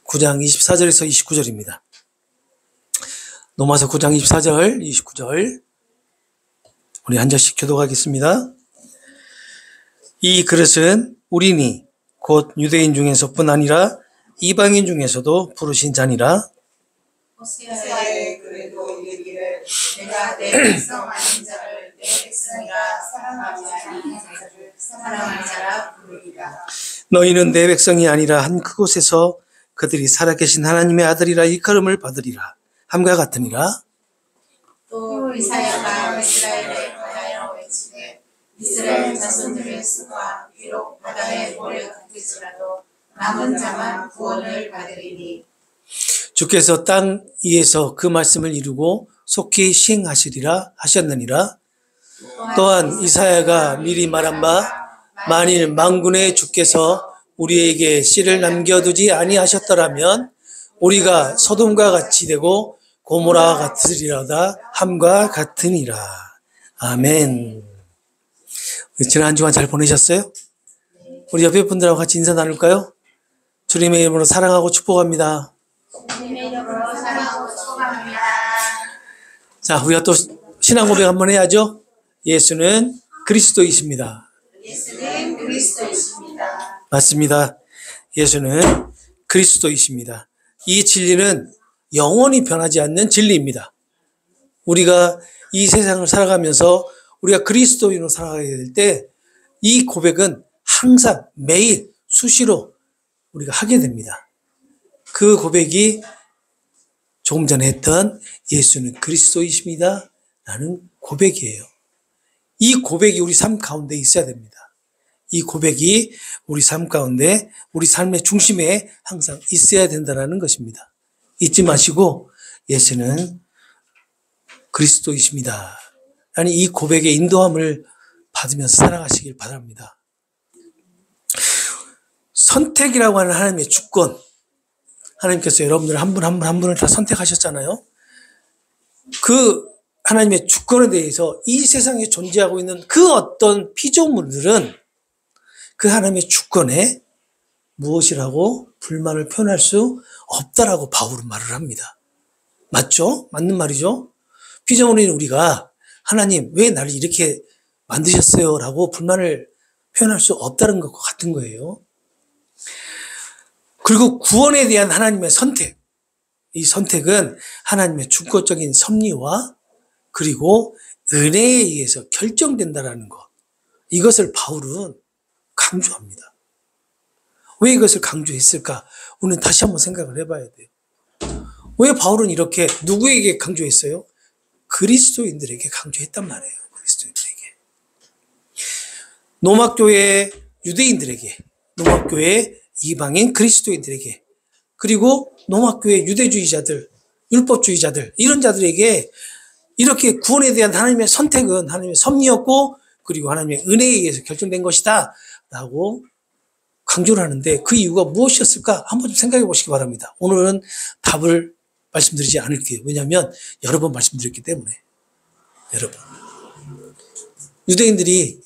9장 24절에서 29절입니다. 로마서 9장 24절, 29절 우리 한 절씩 교독하겠습니다. 이 그릇은 우리니 곧 유대인 중에서뿐 아니라 이방인 중에서도 부르신 자니라. 호세아의 그래도 이르기를 내가 내 백성 아닌 자를 내 백성이라 사랑하지 아니한 자를 사랑하는 자라 부르리라. 너희는 내 백성이 아니라 한 그곳에서 그들이 살아계신 하나님의 아들이라 일컬음을 받으리라 함과 같으니라. 또 이사야가 이스라엘에 관하여 외치되 이스라엘 자손들의 수가 비록 바다의 모래 같을지라도 남은 자만 구원을 받으리니. 주께서 땅 위에서 그 말씀을 이루고 속히 시행하시리라 하셨느니라. 또한 이사야가 미리 말한 바 만일 만군의 주께서 우리에게 씨를 남겨두지 아니하셨더라면 우리가 소돔과 같이 되고 고모라와 같으리라다 함과 같으니라. 아멘. 지난 한 주간 잘 보내셨어요? 우리 옆에 분들하고 같이 인사 나눌까요? 주님의 이름으로 사랑하고 축복합니다. 주님의 이름으로 사랑하고 축복합니다. 자, 우리가 또 신앙 고백 한번 해야죠. 예수는 그리스도이십니다. 예수는 그리스도이십니다. 맞습니다. 예수는 그리스도이십니다. 이 진리는 영원히 변하지 않는 진리입니다. 우리가 이 세상을 살아가면서 우리가 그리스도인으로 살아가게 될 때 이 고백은 항상 매일 수시로 우리가 하게 됩니다. 그 고백이 조금 전에 했던 예수는 그리스도이십니다 라는 고백이에요. 이 고백이 우리 삶 가운데 있어야 됩니다. 이 고백이 우리 삶 가운데 우리 삶의 중심에 항상 있어야 된다는 것입니다. 잊지 마시고 예수는 그리스도이십니다 라는 이 고백의 인도함을 받으면서 살아가시길 바랍니다. 선택이라고 하는 하나님의 주권, 하나님께서 여러분들 한 분 한 분을 다 선택하셨잖아요. 그 하나님의 주권에 대해서 이 세상에 존재하고 있는 그 어떤 피조물들은 그 하나님의 주권에 무엇이라고 불만을 표현할 수 없다라고 바울은 말을 합니다. 맞죠? 맞는 말이죠? 피조물인 우리가 하나님 왜 나를 이렇게 만드셨어요? 라고 불만을 표현할 수 없다는 것과 같은 거예요. 그리고 구원에 대한 하나님의 선택. 이 선택은 하나님의 주권적인 섭리와 그리고 은혜에 의해서 결정된다라는 것. 이것을 바울은 강조합니다. 왜 이것을 강조했을까? 오늘 다시 한번 생각을 해봐야 돼요. 왜 바울은 이렇게 누구에게 강조했어요? 그리스도인들에게 강조했단 말이에요. 그리스도인들에게. 로마교회 유대인들에게, 로마교회 이방인 그리스도인들에게, 그리고 로마교회 유대주의자들, 율법주의자들, 이런 자들에게 이렇게 구원에 대한 하나님의 선택은 하나님의 섭리였고 그리고 하나님의 은혜에 의해서 결정된 것이다 라고 강조를 하는데 그 이유가 무엇이었을까? 한번 좀 생각해 보시기 바랍니다. 오늘은 답을 말씀드리지 않을게요. 왜냐하면 여러 번 말씀드렸기 때문에. 여러 번. 유대인들이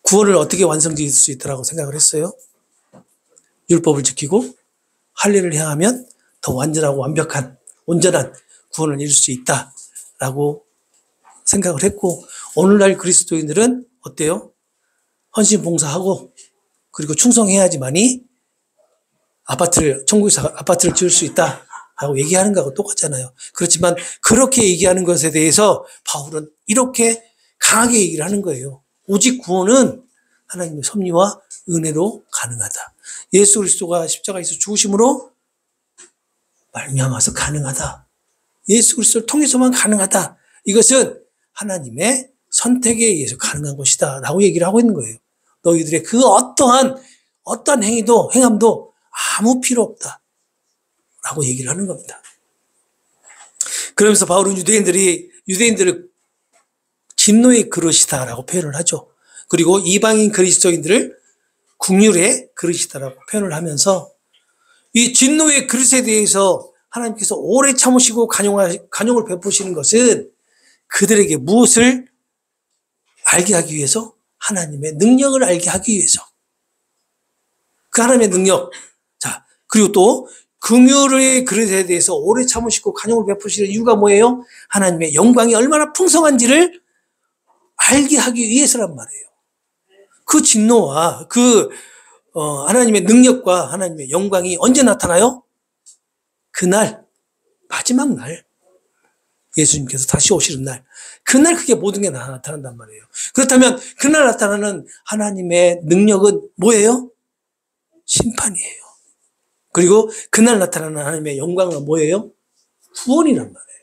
구원을 어떻게 완성지을 수 있다고 생각을 했어요? 율법을 지키고 할례를 행하면 더 완전하고 완벽한 온전한 구원을 이룰 수 있다라고 생각을 했고 오늘날 그리스도인들은 어때요? 헌신 봉사하고 그리고 충성해야지만이 천국에서 아파트를 지을 수 있다라고 얘기하는 거하고 똑같잖아요. 그렇지만 그렇게 얘기하는 것에 대해서 바울은 이렇게 강하게 얘기를 하는 거예요. 오직 구원은 하나님의 섭리와 은혜로 가능하다. 예수 그리스도가 십자가에서 죽으심으로 말미암아서 가능하다. 예수 그리스도를 통해서만 가능하다. 이것은 하나님의 선택에 의해서 가능한 것이다 라고 얘기를 하고 있는 거예요. 너희들의 그 어떠한 행함도 아무 필요 없다 라고 얘기를 하는 겁니다. 그러면서 바울은 유대인들을 진노의 그릇이다 라고 표현을 하죠. 그리고 이방인 그리스도인들을 국률의 그릇이다라고 표현을 하면서 이 진노의 그릇에 대해서 하나님께서 오래 참으시고 간용을 베푸시는 것은 그들에게 무엇을 알게 하기 위해서? 하나님의 능력을 알게 하기 위해서. 그 하나님의 능력. 자, 그리고 또 긍휼의 그릇에 대해서 오래 참으시고 간용을 베푸시는 이유가 뭐예요? 하나님의 영광이 얼마나 풍성한지를 알게 하기 위해서란 말이에요. 그 진노와 그 하나님의 능력과 하나님의 영광이 언제 나타나요? 그날, 마지막 날, 예수님께서 다시 오시는 날, 그날 그게 모든 게 나타난단 말이에요. 그렇다면 그날 나타나는 하나님의 능력은 뭐예요? 심판이에요. 그리고 그날 나타나는 하나님의 영광은 뭐예요? 구원이란 말이에요.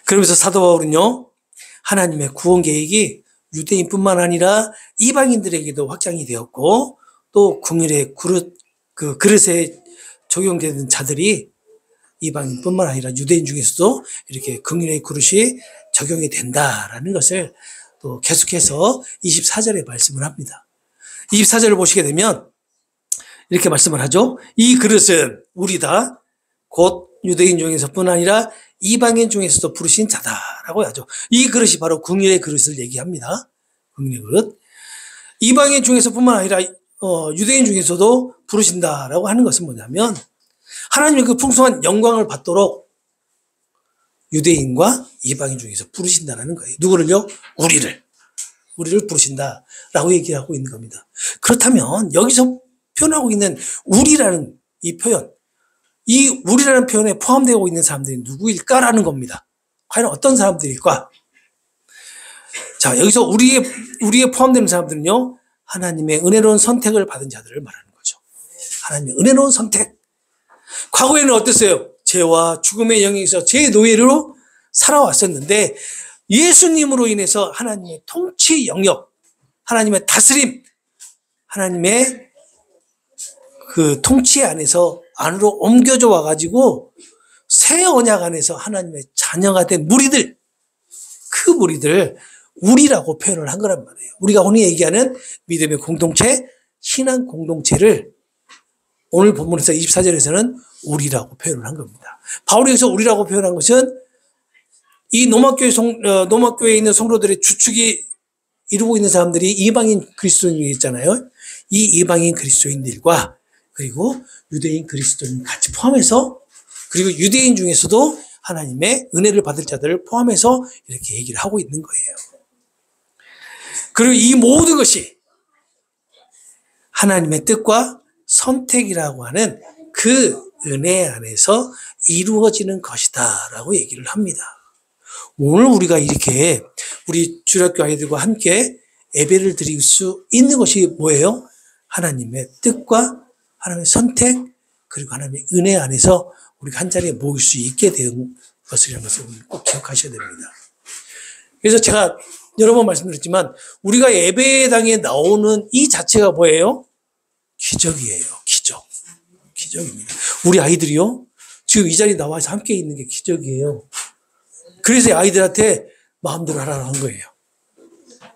그러면서 사도 바울은요, 하나님의 구원 계획이 유대인뿐만 아니라 이방인들에게도 확장이 되었고, 또 긍휼의 그릇에 적용되는 자들이 이방인뿐만 아니라 유대인 중에서도 이렇게 긍휼의 그릇이 적용이 된다라는 것을 또 계속해서 24절에 말씀을 합니다. 24절을 보시게 되면 이렇게 말씀을 하죠. 이 그릇은 우리다. 곧 유대인 중에서뿐 아니라 이방인 중에서도 부르신 자다라고 하죠. 이 그릇이 바로 긍휼의 그릇을 얘기합니다. 긍휼의 그릇. 이방인 중에서뿐만 아니라 유대인 중에서도 부르신다라고 하는 것은 뭐냐면 하나님의 그 풍성한 영광을 받도록 유대인과 이방인 중에서 부르신다라는 거예요. 누구를요? 우리를 부르신다라고 얘기하고 있는 겁니다. 그렇다면 여기서 표현하고 있는 우리라는 이 표현, 이 우리라는 표현에 포함되어 있는 사람들이 누구일까라는 겁니다. 과연 어떤 사람들일까? 자, 여기서 우리에 포함되는 사람들은요, 하나님의 은혜로운 선택을 받은 자들을 말하는 거죠. 하나님의 은혜로운 선택. 과거에는 어땠어요? 죄와 죽음의 영역에서 죄의 노예로 살아왔었는데 예수님으로 인해서 하나님의 통치 영역, 하나님의 다스림, 하나님의 그 통치 안에서 안으로 옮겨져 와가지고 새 언약 안에서 하나님의 자녀가 된 무리들, 그 무리들 우리라고 표현을 한 거란 말이에요. 우리가 흔히 얘기하는 믿음의 공동체, 신앙 공동체를 오늘 본문에서 24절에서는 우리라고 표현을 한 겁니다. 바울이 여기서 우리라고 표현한 것은 이 로마교회에 있는 성도들의 주축이 이루고 있는 사람들이 이방인 그리스도인이 있잖아요. 이 이방인 그리스도인들과 그리고 유대인 그리스도인 같이 포함해서, 그리고 유대인 중에서도 하나님의 은혜를 받을 자들을 포함해서 이렇게 얘기를 하고 있는 거예요. 그리고 이 모든 것이 하나님의 뜻과 선택이라고 하는 그 은혜 안에서 이루어지는 것이다라고 얘기를 합니다. 오늘 우리가 이렇게 우리 주일학교 아이들과 함께 예배를 드릴 수 있는 것이 뭐예요? 하나님의 뜻과 하나님의 선택, 그리고 하나님의 은혜 안에서 우리가 한 자리에 모일 수 있게 된 것이라는 것을 꼭 기억하셔야 됩니다. 그래서 제가 여러 번 말씀드렸지만 우리가 예배당에 나오는 이 자체가 뭐예요? 기적이에요. 기적입니다. 우리 아이들이요, 지금 이 자리에 나와서 함께 있는 게 기적이에요. 그래서 아이들한테 마음대로 하라고 한 거예요.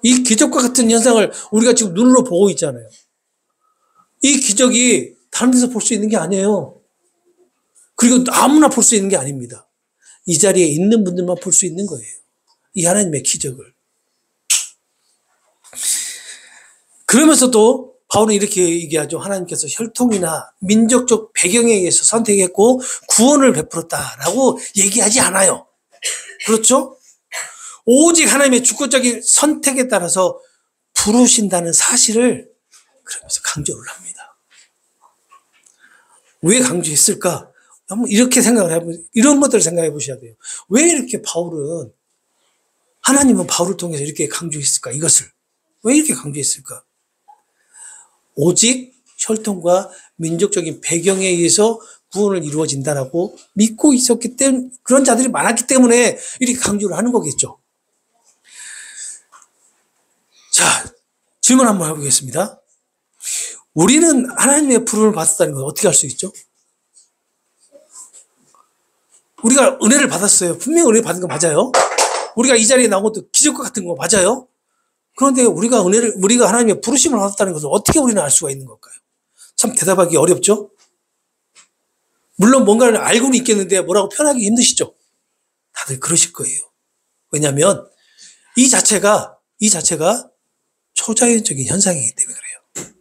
이 기적과 같은 현상을 우리가 지금 눈으로 보고 있잖아요. 이 기적이 다른 데서 볼 수 있는 게 아니에요. 그리고 아무나 볼 수 있는 게 아닙니다. 이 자리에 있는 분들만 볼 수 있는 거예요. 이 하나님의 기적을. 그러면서도 바울은 이렇게 얘기하죠. 하나님께서 혈통이나 민족적 배경에 의해서 선택했고 구원을 베풀었다라고 얘기하지 않아요. 그렇죠? 오직 하나님의 주권적인 선택에 따라서 부르신다는 사실을 그러면서 강조를 합니다. 왜 강조했을까? 한번 이렇게 이런 것들을 생각해 보셔야 돼요. 왜 이렇게 하나님은 바울을 통해서 이렇게 강조했을까? 이것을. 왜 이렇게 강조했을까? 오직 혈통과 민족적인 배경에 의해서 구원을 이루어진다라고 믿고 있었기 때문에, 그런 자들이 많았기 때문에 이렇게 강조를 하는 거겠죠. 자, 질문 한번 해보겠습니다. 우리는 하나님의 부름을 받았다는 걸 어떻게 알 수 있죠? 우리가 은혜를 받았어요. 분명히 은혜를 받은 거 맞아요. 우리가 이 자리에 나온 것도 기적과 같은 거 맞아요. 그런데 우리가 하나님의 부르심을 받았다는 것을 어떻게 우리는 알 수가 있는 걸까요? 참 대답하기 어렵죠? 물론 뭔가를 알고는 있겠는데 뭐라고 표현하기 힘드시죠? 다들 그러실 거예요. 왜냐하면 이 자체가 초자연적인 현상이기 때문에 그래요.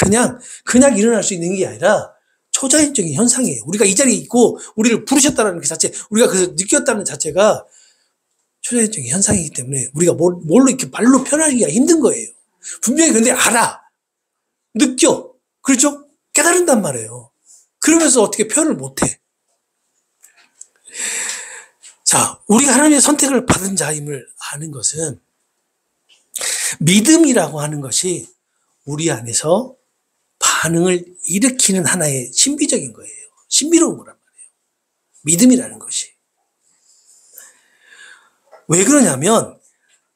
그냥 일어날 수 있는 게 아니라 초자연적인 현상이에요. 우리가 이 자리에 있고 우리를 부르셨다는 그 자체, 우리가 그래서 느꼈다는 자체가 초자연적인 현상이기 때문에 우리가 뭘로 이렇게 말로 표현하기가 힘든 거예요. 분명히 근데 알아. 느껴. 그렇죠? 깨달은단 말이에요. 그러면서 어떻게 표현을 못해. 자, 우리가 하나님의 선택을 받은 자임을 아는 것은 믿음이라고 하는 것이 우리 안에서 반응을 일으키는 하나의 신비적인 거예요. 신비로운 거란 말이에요. 믿음이라는 것이. 왜 그러냐면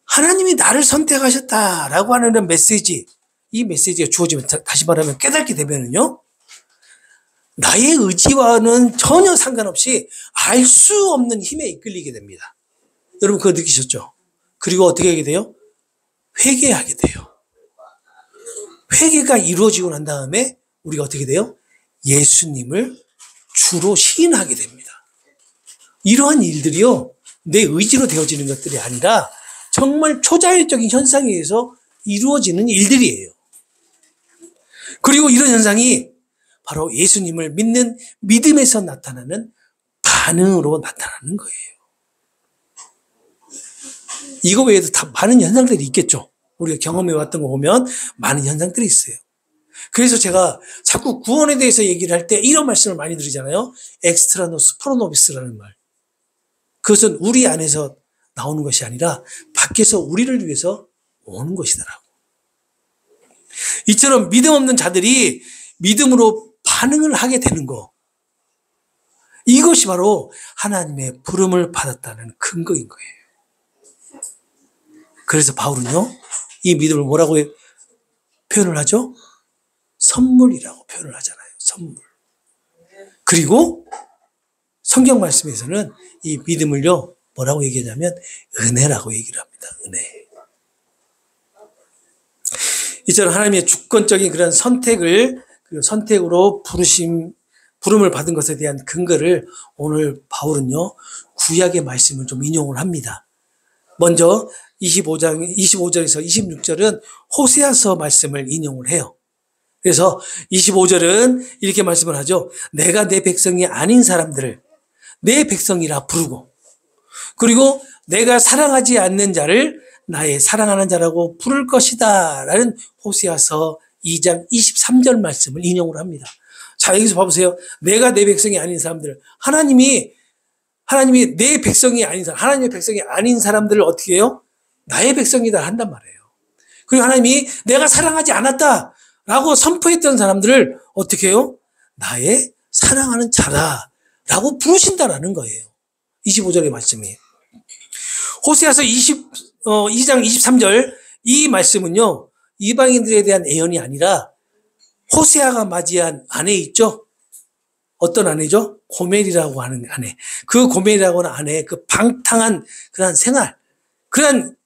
하나님이 나를 선택하셨다라고 하는 메시지, 이 메시지가 주어지면 다시 말하면 깨닫게 되면은요, 나의 의지와는 전혀 상관없이 알 수 없는 힘에 이끌리게 됩니다. 여러분 그거 느끼셨죠? 그리고 어떻게 하게 돼요? 회개하게 돼요. 회개가 이루어지고 난 다음에 우리가 어떻게 돼요? 예수님을 주로 시인하게 됩니다. 이러한 일들이요, 내 의지로 되어지는 것들이 아니라 정말 초자연적인 현상에 의해서 이루어지는 일들이에요. 그리고 이런 현상이 바로 예수님을 믿는 믿음에서 나타나는 반응으로 나타나는 거예요. 이거 외에도 다 많은 현상들이 있겠죠. 우리가 경험해 왔던 거 보면 많은 현상들이 있어요. 그래서 제가 자꾸 구원에 대해서 얘기를 할 때 이런 말씀을 많이 드리잖아요. 엑스트라노스 프로노비스라는 말. 그것은 우리 안에서 나오는 것이 아니라 밖에서 우리를 위해서 오는 것이더라고. 이처럼 믿음 없는 자들이 믿음으로 반응을 하게 되는 거. 이것이 바로 하나님의 부름을 받았다는 근거인 거예요. 그래서 바울은요, 이 믿음을 뭐라고 표현을 하죠? 선물이라고 표현을 하잖아요. 선물. 그리고 성경 말씀에서는 이 믿음을요, 뭐라고 얘기하냐면 은혜라고 얘기를 합니다. 은혜. 이처럼 하나님의 주권적인 그런 선택으로 부름을 받은 것에 대한 근거를 오늘 바울은요, 구약의 말씀을 좀 인용을 합니다. 먼저 25절에서 26절은 호세아서 말씀을 인용을 해요. 그래서 25절은 이렇게 말씀을 하죠. 내가 내 백성이 아닌 사람들을 내 백성이라 부르고, 그리고 내가 사랑하지 않는 자를 나의 사랑하는 자라고 부를 것이다 라는 호세아서 2장 23절 말씀을 인용을 합니다. 자, 여기서 봐보세요. 내가 내 백성이 아닌 사람들, 하나님이 내 백성이 아닌 사람, 하나님의 백성이 아닌 사람들을 어떻게 해요? 나의 백성이다 한단 말이에요. 그리고 하나님이 내가 사랑하지 않았다라고 선포했던 사람들을 어떻게 해요? 나의 사랑하는 자라라고 부르신다라는 거예요. 25절의 말씀이에요. 호세아서 2장 23절 이 말씀은요, 이방인들에 대한 애언이 아니라 호세아가 맞이한 아내 있죠? 어떤 아내죠? 고멜이라고 하는 아내. 그 고멜이라고 하는 아내의 그 방탕한 그런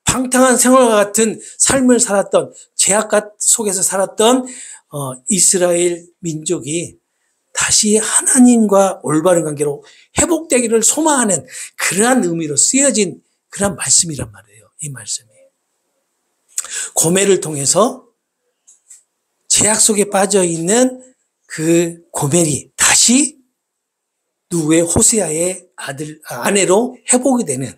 방탕한 생활과 같은 삶을 살았던, 죄악 속에서 살았던 이스라엘 민족이 다시 하나님과 올바른 관계로 회복되기를 소망하는 그러한 의미로 쓰여진 그런 말씀이란 말이에요. 이 말씀이. 고멜을 통해서 죄악 속에 빠져있는 그 고멜이 다시 누구의 호세아의 아내로 회복이 되는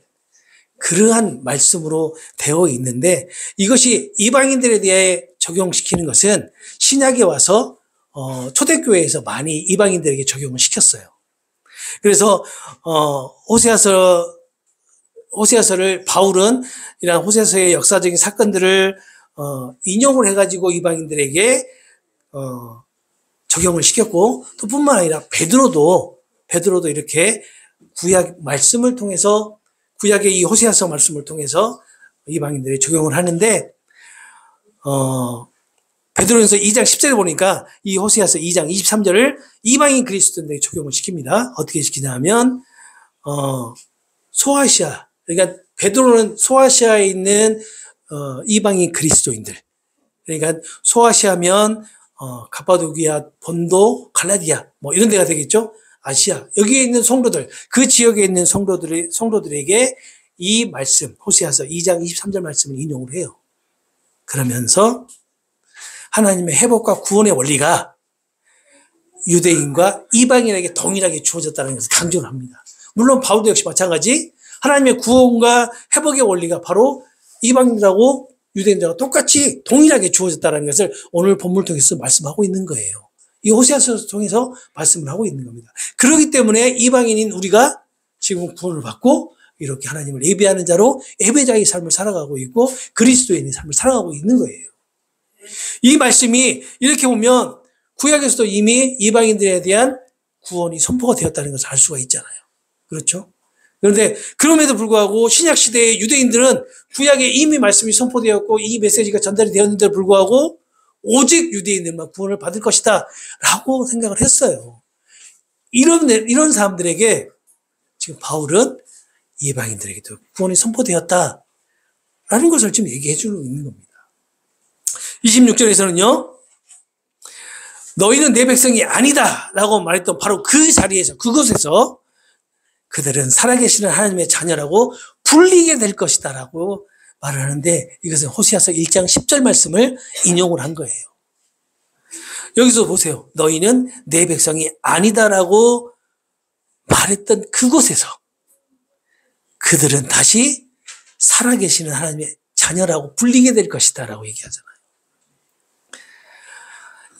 그러한 말씀으로 되어 있는데, 이것이 이방인들에 대해 적용시키는 것은 신약에 와서 초대교회에서 많이 이방인들에게 적용을 시켰어요. 그래서 호세아서를 바울은 이런 호세아서의 역사적인 사건들을 인용을 해가지고 이방인들에게 적용을 시켰고, 또 뿐만 아니라 베드로도 이렇게 구약 말씀을 통해서, 구약의 이 호세아서 말씀을 통해서 이방인들이 적용을 하는데, 베드로전서 2장 10절에 보니까 이 호세아서 2장 23절을 이방인 그리스도인들에게 적용을 시킵니다. 어떻게 시키냐 하면 소아시아, 그러니까 베드로는 소아시아에 있는 이방인 그리스도인들, 그러니까 소아시아면 가파도기아, 본도, 갈라디아 뭐 이런 데가 되겠죠. 아시아, 여기에 있는 성도들, 그 지역에 있는 성도들에게 이 말씀, 호세아서 2장 23절 말씀을 인용을 해요. 그러면서 하나님의 회복과 구원의 원리가 유대인과 이방인에게 동일하게 주어졌다는 것을 강조를 합니다. 물론 바울도 역시 마찬가지 하나님의 구원과 회복의 원리가 바로 이방인들하고 유대인들하고 똑같이 동일하게 주어졌다는 것을 오늘 본문을 통해서 말씀하고 있는 거예요. 이 호세아서를 통해서 말씀을 하고 있는 겁니다. 그렇기 때문에 이방인인 우리가 지금 구원을 받고 이렇게 하나님을 예배하는 자로 예배자의 삶을 살아가고 있고 그리스도인의 삶을 살아가고 있는 거예요. 이 말씀이 이렇게 보면 구약에서도 이미 이방인들에 대한 구원이 선포가 되었다는 것을 알 수가 있잖아요. 그렇죠? 그런데 그럼에도 불구하고 신약 시대의 유대인들은 구약에 이미 말씀이 선포되었고 이 메시지가 전달이 되었는데도 불구하고 오직 유대인들만 구원을 받을 것이다 라고 생각을 했어요. 이런 사람들에게 지금 바울은 이방인들에게도 구원이 선포되었다라는 것을 지금 얘기해 주고 있는 겁니다. 26절에서는요. 너희는 내 백성이 아니다 라고 말했던 바로 그 자리에서 그곳에서 그들은 살아계시는 하나님의 자녀라고 불리게 될 것이다 라고 말을 하는데 이것은 호세아서 1장 10절 말씀을 인용을 한 거예요. 여기서 보세요. 너희는 내 백성이 아니다라고 말했던 그곳에서 그들은 다시 살아계시는 하나님의 자녀라고 불리게 될 것이다 라고 얘기하잖아요.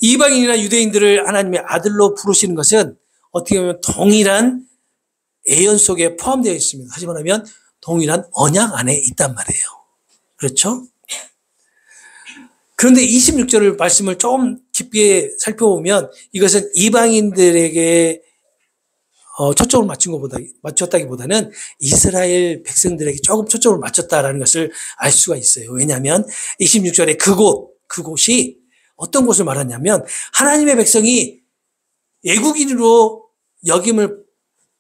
이방인이나 유대인들을 하나님의 아들로 부르시는 것은 어떻게 보면 동일한 예언 속에 포함되어 있습니다. 하지만 동일한 언약 안에 있단 말이에요. 그렇죠? 그런데 26절의 말씀을 좀 깊게 살펴보면 이것은 이방인들에게 초점을 맞췄다기보다는 이스라엘 백성들에게 조금 초점을 맞췄다라는 것을 알 수가 있어요. 왜냐하면 26절에 그곳이 어떤 곳을 말하냐면 하나님의 백성이 애국인으로 역임을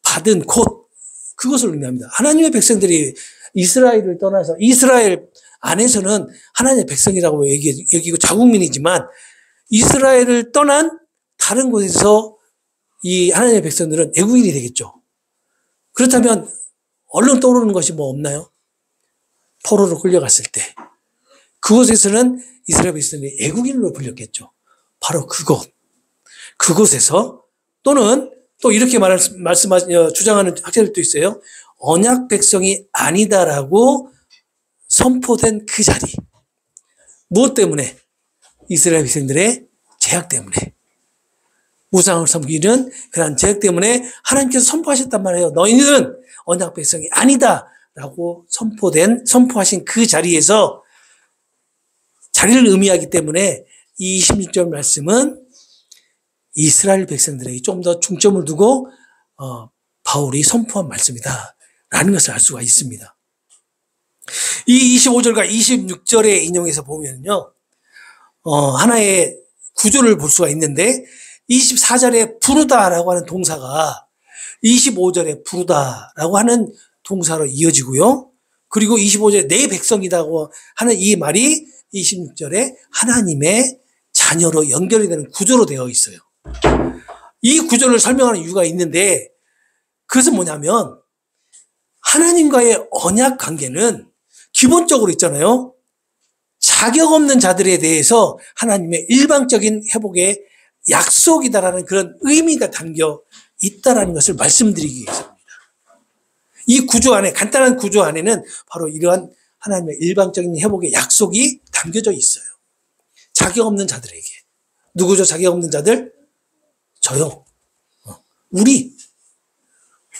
받은 곳, 그것을 의미합니다. 하나님의 백성들이 이스라엘을 떠나서 이스라엘 안에서는 하나님의 백성이라고 여기고 자국민이지만 이스라엘을 떠난 다른 곳에서 이 하나님의 백성들은 애국인이 되겠죠. 그렇다면 얼른 떠오르는 것이 뭐 없나요? 포로로 끌려갔을 때 그곳에서는 이스라엘 백성들이 애국인으로 불렸겠죠. 바로 그곳에서 또는 또 이렇게 주장하는 학자들도 있어요. 언약 백성이 아니다라고 선포된 그 자리. 무엇 때문에? 이스라엘 백성들의 죄악 때문에. 우상을 섬기는 그런 죄악 때문에 하나님께서 선포하셨단 말이에요. 너희는 언약 백성이 아니다라고 선포하신 그 자리에서 자리를 의미하기 때문에 이 26절 말씀은 이스라엘 백성들에게 좀 더 중점을 두고 바울이 선포한 말씀이다라는 것을 알 수가 있습니다. 이 25절과 26절의 인용에서 보면요. 하나의 구조를 볼 수가 있는데 24절에 부르다라고 하는 동사가 25절에 부르다라고 하는 동사로 이어지고요. 그리고 25절에 내 백성이라고 하는 이 말이 26절에 하나님의 자녀로 연결이 되는 구조로 되어 있어요. 이 구조를 설명하는 이유가 있는데 그것은 뭐냐면 하나님과의 언약 관계는 기본적으로 있잖아요. 자격 없는 자들에 대해서 하나님의 일방적인 회복의 약속이다라는 그런 의미가 담겨 있다라는 것을 말씀드리기 위해서입니다. 이 구조 안에 간단한 구조 안에는 바로 이러한 하나님의 일방적인 회복의 약속이 담겨져 있어요. 자격 없는 자들에게. 누구죠? 자격 없는 자들? 저요. 우리.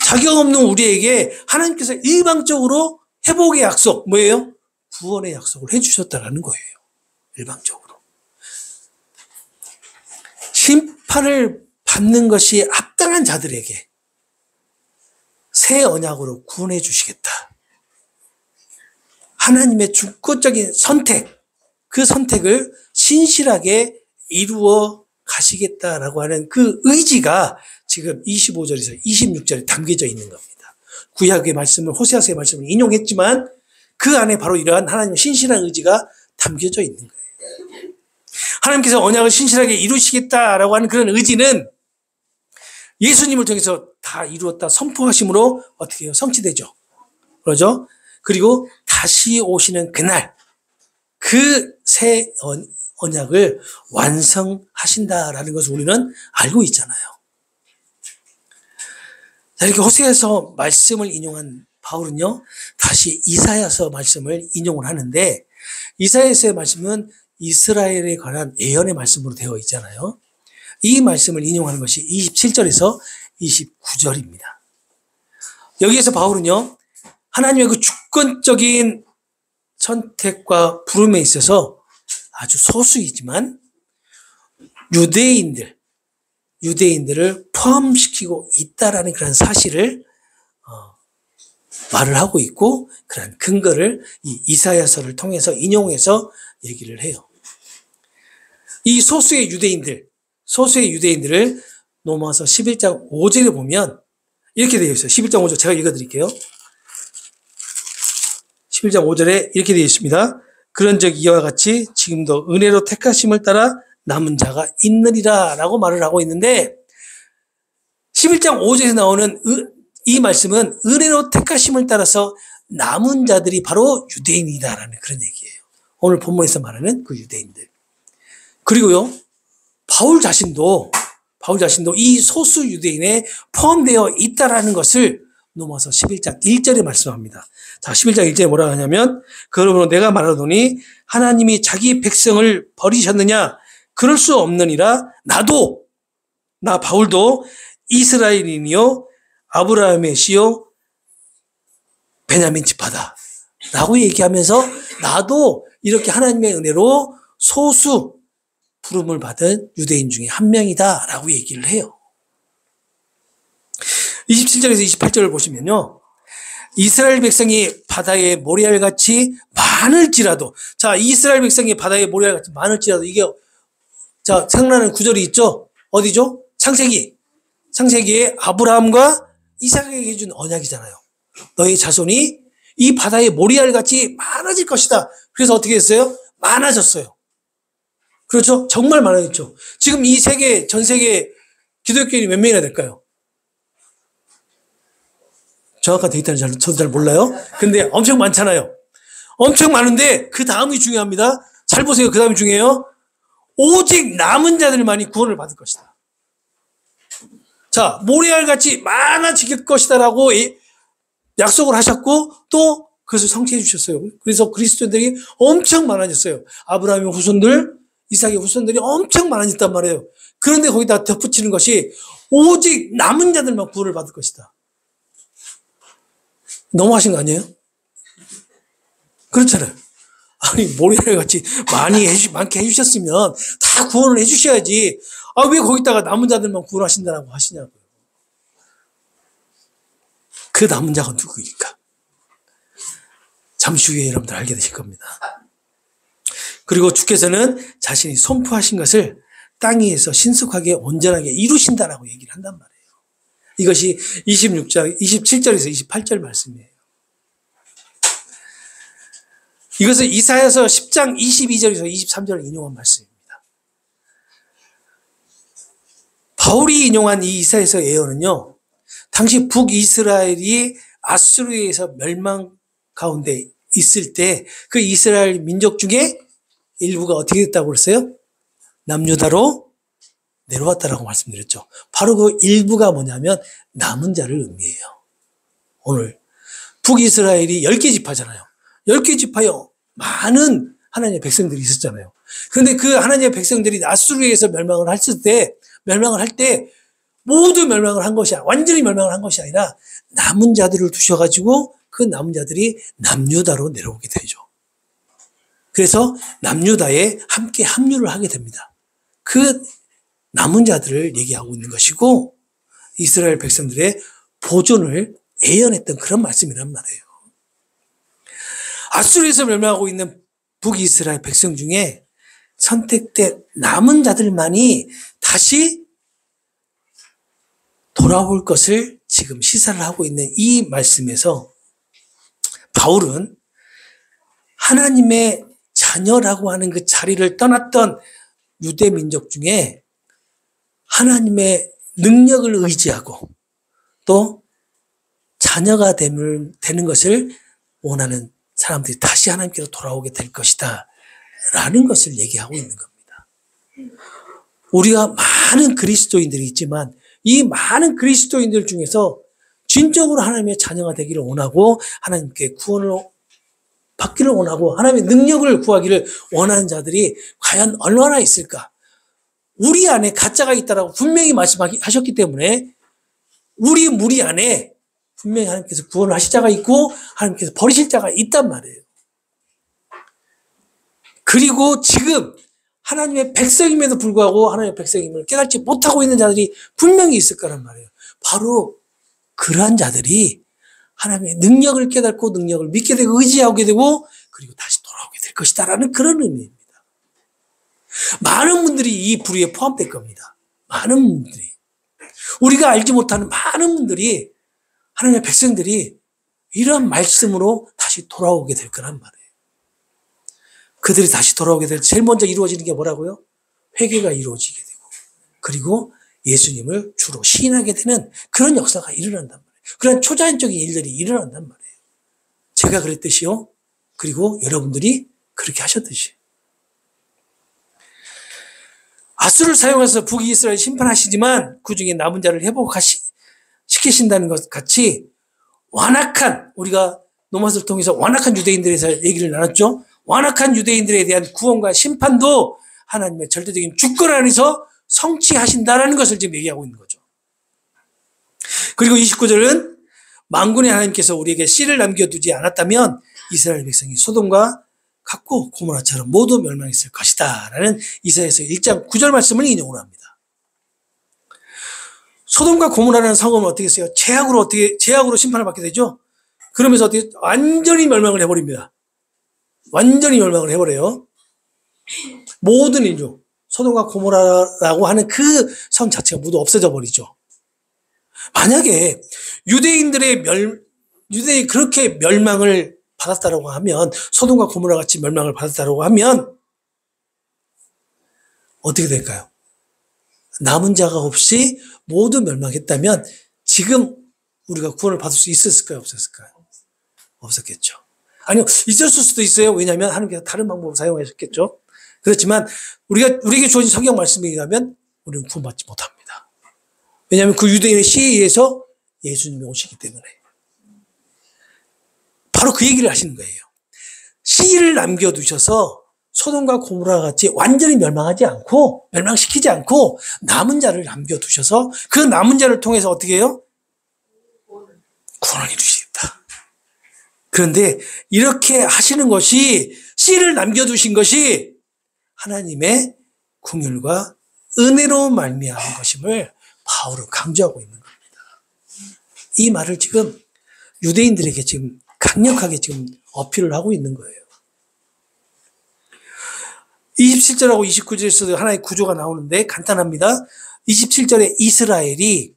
자격 없는 우리에게 하나님께서 일방적으로 회복의 약속, 뭐예요? 구원의 약속을 해주셨다라는 거예요. 일방적으로. 심판을 받는 것이 합당한 자들에게 새 언약으로 구원해 주시겠다. 하나님의 주권적인 선택, 그 선택을 신실하게 이루어 가시겠다라고 하는 그 의지가 지금 25절에서 26절에 담겨져 있는 겁니다. 구약의 말씀을, 호세아서의 말씀을 인용했지만 그 안에 바로 이러한 하나님의 신실한 의지가 담겨져 있는 거예요. 하나님께서 언약을 신실하게 이루시겠다라고 하는 그런 의지는 예수님을 통해서 다 이루었다 선포하심으로 어떻게 해요? 성취되죠. 그러죠? 그리고 다시 오시는 그날 그 새 언약을 완성하신다라는 것을 우리는 알고 있잖아요. 자, 이렇게 호세아서 말씀을 인용한 바울은요, 다시 이사야서 말씀을 인용을 하는데, 이사야서의 말씀은 이스라엘에 관한 예언의 말씀으로 되어 있잖아요. 이 말씀을 인용하는 것이 27절에서 29절입니다. 여기에서 바울은요, 하나님의 그 주권적인 선택과 부름에 있어서 아주 소수이지만 유대인들을 포함시키고 있다라는 그런 사실을 말을 하고 있고, 그런 근거를 이 이사야서를 통해서 인용해서 얘기를 해요. 이 소수의 유대인들을 로마서 11장 5절에 보면 이렇게 되어 있어요. 11장 5절 제가 읽어드릴게요. 11장 5절에 이렇게 되어 있습니다. 그런즉 이와 같이 지금도 은혜로 택하심을 따라 남은 자가 있느니라 라고 말을 하고 있는데, 11장 5절에서 나오는 이 말씀은 은혜로 택하심을 따라서 남은 자들이 바로 유대인이다라는 그런 얘기예요. 오늘 본문에서 말하는 그 유대인들. 그리고요, 바울 자신도 이 소수 유대인에 포함되어 있다라는 것을 로마서 11장 1절에 말씀합니다. 자, 11장 1절에 뭐라고 하냐면, 그러므로 내가 말하노니 하나님이 자기 백성을 버리셨느냐? 그럴 수 없느니라. 나 바울도 이스라엘인이요 아브라함의 씨요 베냐민 지파다 라고 얘기하면서 나도 이렇게 하나님의 은혜로 소수 부름을 받은 유대인 중에 한 명이다 라고 얘기를 해요. 27절에서 28절을 보시면요, 이스라엘 백성이 바다의 모래알같이 많을지라도, 자, 이스라엘 백성이 바다의 모래알같이 많을지라도, 이게 자, 생각나는 구절이 있죠? 어디죠? 창세기에 아브라함과 이삭에게 준 언약이잖아요. 너희 자손이 이 바다의 모래알같이 많아질 것이다. 그래서 어떻게 했어요? 많아졌어요. 그렇죠? 정말 많아졌죠. 지금 전 세계 기독교인이 몇 명이나 될까요? 정확한 데이터는 저도 잘 몰라요. 근데 엄청 많잖아요. 엄청 많은데 그 다음이 중요합니다. 잘 보세요. 그 다음이 중요해요. 오직 남은 자들만이 구원을 받을 것이다. 자, 모래알같이 많아질 것이다라고 약속을 하셨고 또 그것을 성취해 주셨어요. 그래서 그리스도인들이 엄청 많아졌어요. 아브라함의 후손들, 이삭의 후손들이 엄청 많아졌단 말이에요. 그런데 거기다 덧붙이는 것이 오직 남은 자들만 구원을 받을 것이다. 너무하신 거 아니에요? 그렇잖아요. 아니, 모래알같이 많게 해주셨으면 다 구원을 해주셔야지. 아, 왜 거기다가 남은 자들만 구원하신다고 하시냐고요. 그 남은 자가 누구일까? 잠시 후에 여러분들 알게 되실 겁니다. 그리고 주께서는 자신이 선포하신 것을 땅 위에서 신속하게 온전하게 이루신다라고 얘기를 한단 말이에요. 이것이 27절에서 28절 말씀이에요. 이것은 이사야서 10장 22절에서 23절을 인용한 말씀입니다. 바울이 인용한 이 이사야서 예언은요, 당시 북이스라엘이 아수르에서 멸망 가운데 있을 때 그 이스라엘 민족 중에 일부가 어떻게 됐다고 그랬어요? 남유다로 내려왔다라고 말씀드렸죠. 바로 그 일부가 뭐냐면 남은 자를 의미해요. 오늘 북이스라엘이 10개 지파잖아요. 10개 지파에 많은 하나님의 백성들이 있었잖아요. 그런데 그 하나님의 백성들이 아수르에서 멸망을 할 때 모두 멸망을 한 것이 완전히 멸망을 한 것이 아니라 남은 자들을 두셔가지고 그 남은 자들이 남유다로 내려오게 되죠. 그래서 남유다에 함께 합류를 하게 됩니다. 그 남은 자들을 얘기하고 있는 것이고 이스라엘 백성들의 보존을 예언했던 그런 말씀이란 말이에요. 아수르에서 멸망하고 있는 북이스라엘 백성 중에 선택된 남은 자들만이 다시 돌아올 것을 지금 시사를 하고 있는 이 말씀에서 바울은 하나님의 자녀라고 하는 그 자리를 떠났던 유대 민족 중에 하나님의 능력을 의지하고 또 자녀가 되는 것을 원하는 사람들이 다시 하나님께로 돌아오게 될 것이다 라는 것을 얘기하고 있는 겁니다. 우리가 많은 그리스도인들이 있지만 이 많은 그리스도인들 중에서 진정으로 하나님의 자녀가 되기를 원하고 하나님께 구원을 받기를 원하고 하나님의 능력을 구하기를 원하는 자들이 과연 얼마나 있을까? 우리 안에 가짜가 있다라고 분명히 말씀하셨기 때문에 우리 무리 안에 분명히 하나님께서 구원을 하실 자가 있고 하나님께서 버리실 자가 있단 말이에요. 그리고 지금 하나님의 백성임에도 불구하고 하나님의 백성임을 깨닫지 못하고 있는 자들이 분명히 있을 거란 말이에요. 바로 그러한 자들이 하나님의 능력을 깨닫고 능력을 믿게 되고 의지하게 되고 그리고 다시 돌아오게 될 것이다라는 그런 의미입니다. 많은 분들이 이 부류에 포함될 겁니다. 많은 분들이. 우리가 알지 못하는 많은 분들이 하나님의 백성들이 이런 말씀으로 다시 돌아오게 될 거란 말이에요. 그들이 다시 돌아오게 될 제일 먼저 이루어지는 게 뭐라고요? 회개가 이루어지게 되고 그리고 예수님을 주로 시인하게 되는 그런 역사가 일어난단 말이에요. 그런 초자연적인 일들이 일어난단 말이에요. 제가 그랬듯이요. 그리고 여러분들이 그렇게 하셨듯이. 아수를 사용해서 북이스라엘 심판하시지만 그 중에 남은 자를 회복시키신다는 것 같이 완악한 우리가 노마스를 통해서 완악한 유대인들에 대해서 얘기를 나눴죠. 완악한 유대인들에 대한 구원과 심판도 하나님의 절대적인 주권 안에서 성취하신다라는 것을 지금 얘기하고 있는 거죠. 그리고 29절은 만군의 하나님께서 우리에게 씨를 남겨두지 않았다면 이스라엘 백성이 소돔과 같고 고모라처럼 모두 멸망했을 것이다 라는 이사야서 1장 9절 말씀을 인용을 합니다. 소돔과 고모라라는 성읍은 어떻게 했어요? 죄악으로 심판을 받게 되죠. 그러면서 어떻게 완전히 멸망을 해버립니다. 완전히 멸망을 해버려요. 모든 인류 소돔과 고모라라고 하는 그 성 자체가 모두 없어져 버리죠. 만약에 유대인이 그렇게 멸망을 받았다라고 하면 소돔과 고모라 같이 멸망을 받았다라고 하면 어떻게 될까요? 남은 자가 없이 모두 멸망했다면 지금 우리가 구원을 받을 수 있었을까요? 없었을까요? 없었겠죠. 아니요, 있었을 수도 있어요. 왜냐하면 하나님께서 다른 방법을 사용하셨겠죠. 그렇지만 우리에게 주어진 성경 말씀에 의하면 우리는 구원받지 못합니다. 왜냐하면 그 유대인의 시에 의해서 예수님이 오시기 때문에. 바로 그 얘기를 하시는 거예요. 씨를 남겨두셔서 소돔과 고모라 같이 완전히 멸망시키지 않고 남은 자를 남겨두셔서 그 남은 자를 통해서 어떻게 해요? 구원을 이루시겠다. 그런데 이렇게 하시는 것이 씨를 남겨두신 것이 하나님의 긍휼과 은혜로 말미암은 것임을 바울은 강조하고 있는 겁니다. 이 말을 지금 유대인들에게 지금 강력하게 지금 어필을 하고 있는 거예요. 27절하고 29절에서도 하나의 구조가 나오는데 간단합니다. 27절에 이스라엘이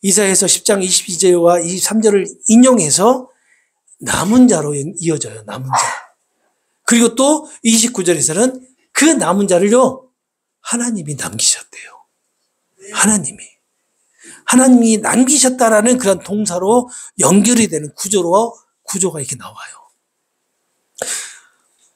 이사야서 10장 22절과 23절을 인용해서 남은 자로 이어져요. 남은 자. 그리고 또 29절에서는 그 남은 자를요. 하나님이 남기셨대요. 하나님이 남기셨다라는 그런 동사로 연결이 되는 구조가 이렇게 나와요.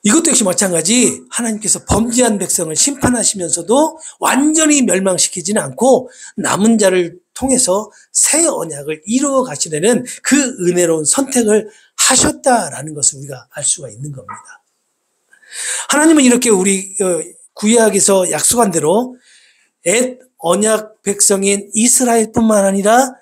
이것도 역시 마찬가지 하나님께서 범죄한 백성을 심판하시면서도 완전히 멸망시키지는 않고 남은 자를 통해서 새 언약을 이루어 가시려는 그 은혜로운 선택을 하셨다라는 것을 우리가 알 수가 있는 겁니다. 하나님은 이렇게 우리 구약에서 약속한 대로 옛 언약 백성인 이스라엘뿐만 아니라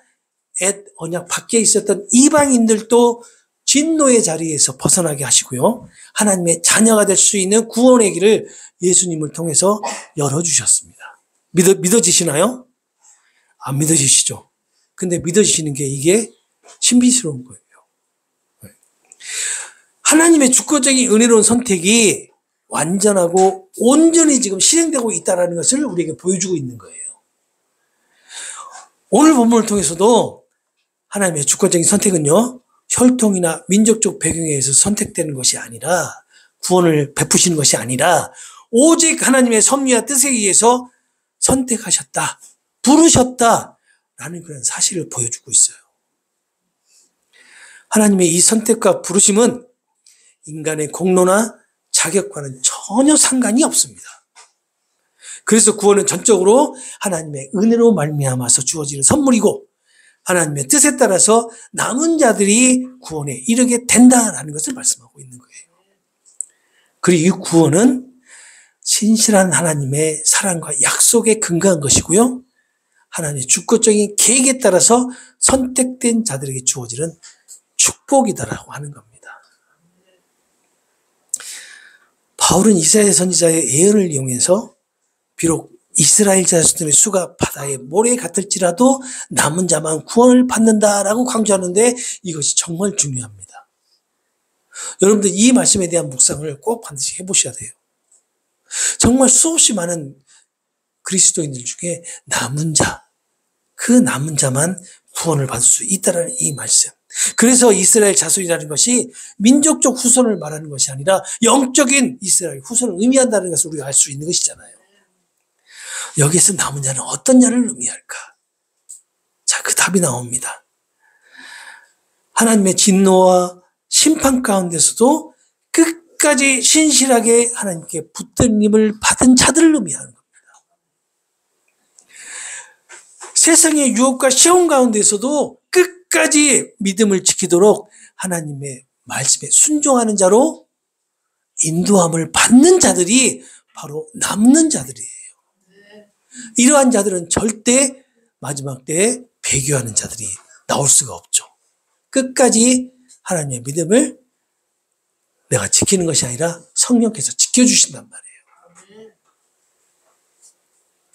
옛 언약 밖에 있었던 이방인들도 진노의 자리에서 벗어나게 하시고요. 하나님의 자녀가 될 수 있는 구원의 길을 예수님을 통해서 열어주셨습니다. 믿어지시나요? 안 믿어지시죠? 근데 믿어지시는 게 이게 신비스러운 거예요. 하나님의 주권적인 은혜로운 선택이 완전하고 온전히 지금 실행되고 있다는 것을 우리에게 보여주고 있는 거예요. 오늘 본문을 통해서도 하나님의 주권적인 선택은요, 혈통이나 민족적 배경에 의해서 선택되는 것이 아니라 구원을 베푸시는 것이 아니라 오직 하나님의 섭리와 뜻에 의해서 선택하셨다, 부르셨다라는 그런 사실을 보여주고 있어요. 하나님의 이 선택과 부르심은 인간의 공로나 자격과는 전혀 상관이 없습니다. 그래서 구원은 전적으로 하나님의 은혜로 말미암아서 주어지는 선물이고 하나님의 뜻에 따라서 남은 자들이 구원에 이르게 된다라는 것을 말씀하고 있는 거예요. 그리고 이 구원은 신실한 하나님의 사랑과 약속에 근거한 것이고요. 하나님의 주권적인 계획에 따라서 선택된 자들에게 주어지는 축복이다라고 하는 겁니다. 바울은 이사야 선지자의 예언을 이용해서 비록 이스라엘 자손들의 수가 바다의 모래 같을지라도 남은 자만 구원을 받는다라고 강조하는데 이것이 정말 중요합니다. 여러분들 이 말씀에 대한 묵상을 꼭 반드시 해보셔야 돼요. 정말 수없이 많은 그리스도인들 중에 남은 자, 그 남은 자만 구원을 받을 수 있다는 이 말씀. 그래서 이스라엘 자손이라는 것이 민족적 후손을 말하는 것이 아니라 영적인 이스라엘 후손을 의미한다는 것을 우리가 알 수 있는 것이잖아요. 여기에서 남은 자는 어떤 자를 의미할까? 자, 그 답이 나옵니다. 하나님의 진노와 심판 가운데서도 끝까지 신실하게 하나님께 붙들림을 받은 자들을 의미하는 겁니다. 세상의 유혹과 시험 가운데서도 끝까지 믿음을 지키도록 하나님의 말씀에 순종하는 자로 인도함을 받는 자들이 바로 남는 자들이에요. 이러한 자들은 절대 마지막 때에 배교하는 자들이 나올 수가 없죠. 끝까지 하나님의 믿음을 내가 지키는 것이 아니라 성령께서 지켜주신단 말이에요.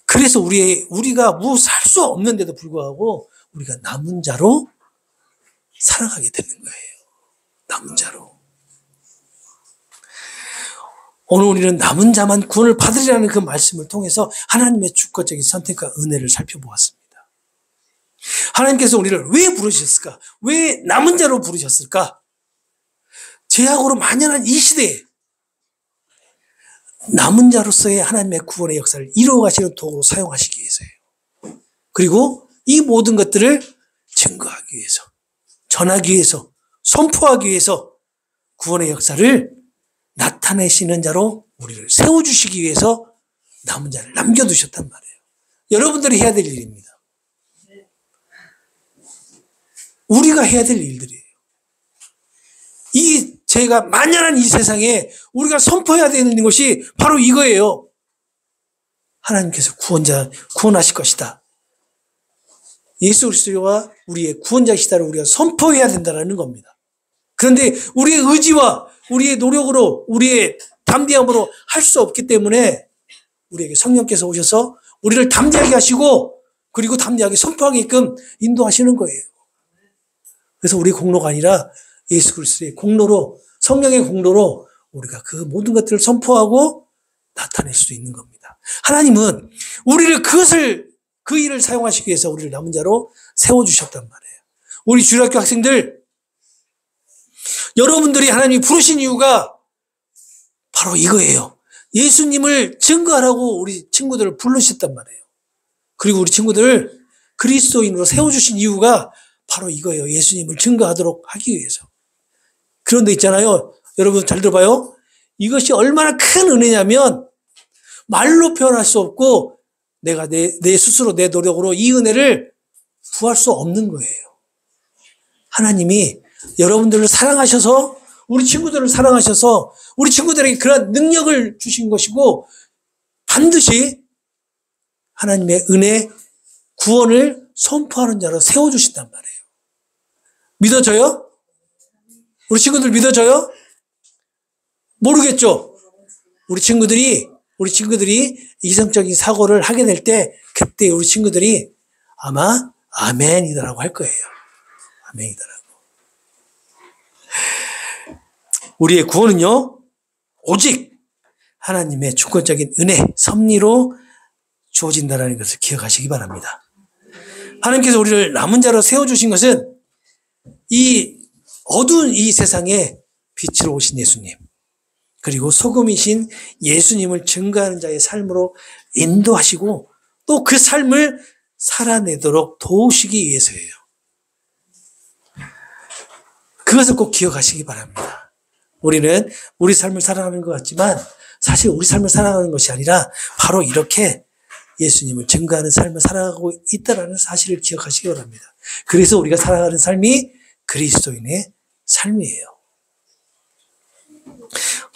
그래서 우리가 뭐 살 수 없는데도 불구하고 우리가 남은 자로 살아가게 되는 거예요. 남은 자로. 오늘 우리는 남은 자만 구원을 받으리라는 그 말씀을 통해서 하나님의 주권적인 선택과 은혜를 살펴보았습니다. 하나님께서 우리를 왜 부르셨을까? 왜 남은 자로 부르셨을까? 죄악으로 만연한 이 시대에 남은 자로서의 하나님의 구원의 역사를 이루어 가시는 도구로 사용하시기 위해서예요. 그리고 이 모든 것들을 증거하기 위해서, 전하기 위해서, 선포하기 위해서 구원의 역사를 나타내시는 자로 우리를 세워주시기 위해서 남은 자를 남겨두셨단 말이에요. 여러분들이 해야 될 일입니다. 우리가 해야 될 일들이에요. 이 죄가 만연한 이 세상에 우리가 선포해야 되는 것이 바로 이거예요. 하나님께서 구원하실 것이다. 예수 그리스도와 우리의 구원자이시다를 우리가 선포해야 된다는 겁니다. 그런데 우리의 의지와 우리의 노력으로 우리의 담대함으로 할 수 없기 때문에 우리에게 성령께서 오셔서 우리를 담대하게 하시고 그리고 담대하게 선포하게끔 인도하시는 거예요. 그래서 우리의 공로가 아니라 예수 그리스도의 공로로 성령의 공로로 우리가 그 모든 것들을 선포하고 나타낼 수 있는 겁니다. 하나님은 우리를 그 일을 사용하시기 위해서 우리를 남은 자로 세워주셨단 말이에요. 우리 주일학교 학생들, 여러분들이 하나님이 부르신 이유가 바로 이거예요. 예수님을 증거하라고 우리 친구들을 부르셨단 말이에요. 그리고 우리 친구들을 그리스도인으로 세워주신 이유가 바로 이거예요. 예수님을 증거하도록 하기 위해서. 그런데 있잖아요. 여러분 잘 들어봐요. 이것이 얼마나 큰 은혜냐면 말로 표현할 수 없고 내가 내 스스로 내 노력으로 이 은혜를 구할 수 없는 거예요. 하나님이 여러분들을 사랑하셔서 우리 친구들을 사랑하셔서 우리 친구들에게 그런 능력을 주신 것이고 반드시 하나님의 은혜, 구원을 선포하는 자로 세워주신단 말이에요. 믿어져요? 우리 친구들 믿어져요? 모르겠죠? 우리 친구들이 이성적인 사고를 하게 될 때 그때 우리 친구들이 아마 아멘이다라고 할 거예요. 아멘이다라고. 우리의 구원은요, 오직 하나님의 주권적인 은혜, 섭리로 주어진다는 것을 기억하시기 바랍니다. 하나님께서 우리를 남은 자로 세워주신 것은 이 어두운 이 세상에 빛으로 오신 예수님, 그리고 소금이신 예수님을 증거하는 자의 삶으로 인도하시고 또 그 삶을 살아내도록 도우시기 위해서예요. 그것을 꼭 기억하시기 바랍니다. 우리는 우리 삶을 살아가는 것 같지만 사실 우리 삶을 살아가는 것이 아니라 바로 이렇게 예수님을 증거하는 삶을 살아가고 있다는 사실을 기억하시기 바랍니다. 그래서 우리가 살아가는 삶이 그리스도인의 삶이에요.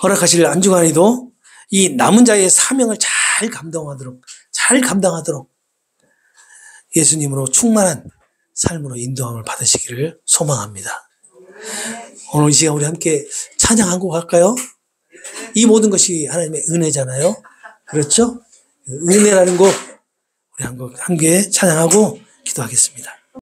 허락하실 안주간에도 이 남은 자의 사명을 잘 감당하도록 예수님으로 충만한 삶으로 인도함을 받으시기를 소망합니다. 오늘 이 시간 우리 함께 찬양 한 곡 할까요? 이 모든 것이 하나님의 은혜잖아요. 그렇죠? 은혜라는 곡 우리 함께 찬양하고 기도하겠습니다.